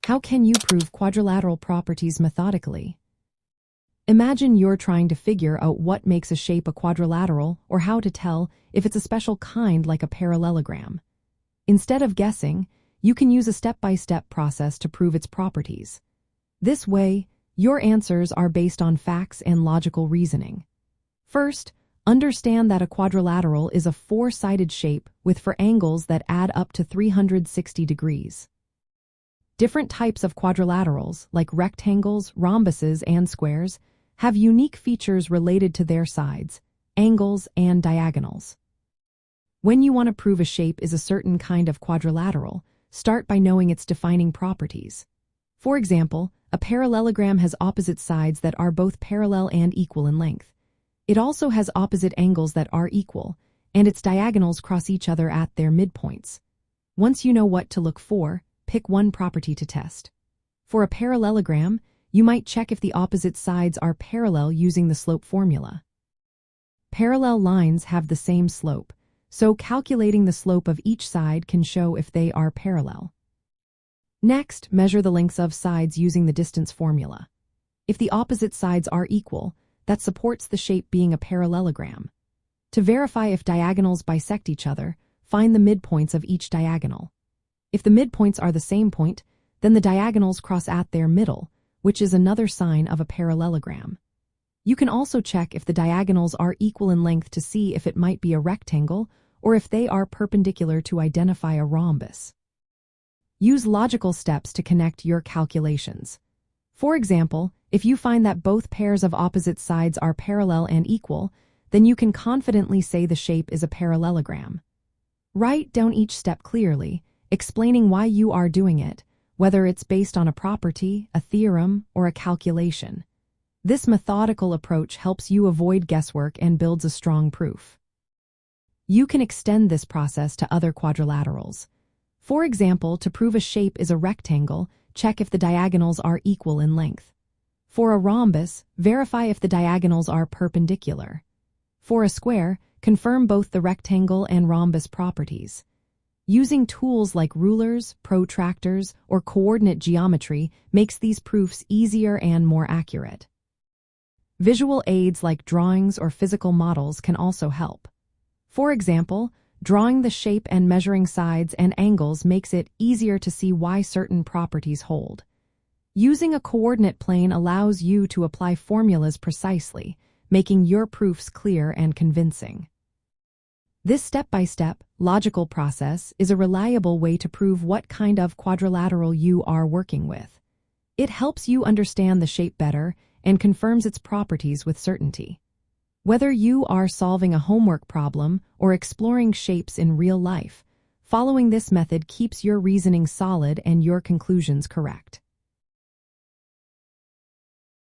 How can you prove quadrilateral properties methodically? Imagine you're trying to figure out what makes a shape a quadrilateral or how to tell if it's a special kind like a parallelogram. Instead of guessing, you can use a step-by-step process to prove its properties. This way, your answers are based on facts and logical reasoning. First, understand that a quadrilateral is a four-sided shape with angles that add up to 360 degrees. Different types of quadrilaterals, like rectangles, rhombuses, and squares, have unique features related to their sides, angles, and diagonals. When you want to prove a shape is a certain kind of quadrilateral, start by knowing its defining properties. For example, a parallelogram has opposite sides that are both parallel and equal in length. It also has opposite angles that are equal, and its diagonals cross each other at their midpoints. Once you know what to look for, pick one property to test. For a parallelogram, you might check if the opposite sides are parallel using the slope formula. Parallel lines have the same slope, so calculating the slope of each side can show if they are parallel. Next, measure the lengths of sides using the distance formula. If the opposite sides are equal, that supports the shape being a parallelogram. To verify if diagonals bisect each other, find the midpoints of each diagonal. If the midpoints are the same point, then the diagonals cross at their middle, which is another sign of a parallelogram. You can also check if the diagonals are equal in length to see if it might be a rectangle or if they are perpendicular to identify a rhombus. Use logical steps to connect your calculations. For example, if you find that both pairs of opposite sides are parallel and equal, then you can confidently say the shape is a parallelogram. Write down each step clearly, explaining why you are doing it, whether it's based on a property, a theorem, or a calculation. This methodical approach helps you avoid guesswork and builds a strong proof. You can extend this process to other quadrilaterals. For example, to prove a shape is a rectangle, check if the diagonals are equal in length. For a rhombus, verify if the diagonals are perpendicular. For a square, confirm both the rectangle and rhombus properties. Using tools like rulers, protractors, or coordinate geometry makes these proofs easier and more accurate. Visual aids like drawings or physical models can also help. For example, drawing the shape and measuring sides and angles makes it easier to see why certain properties hold. Using a coordinate plane allows you to apply formulas precisely, making your proofs clear and convincing. This step-by-step, logical process is a reliable way to prove what kind of quadrilateral you are working with. It helps you understand the shape better and confirms its properties with certainty. Whether you are solving a homework problem or exploring shapes in real life, following this method keeps your reasoning solid and your conclusions correct.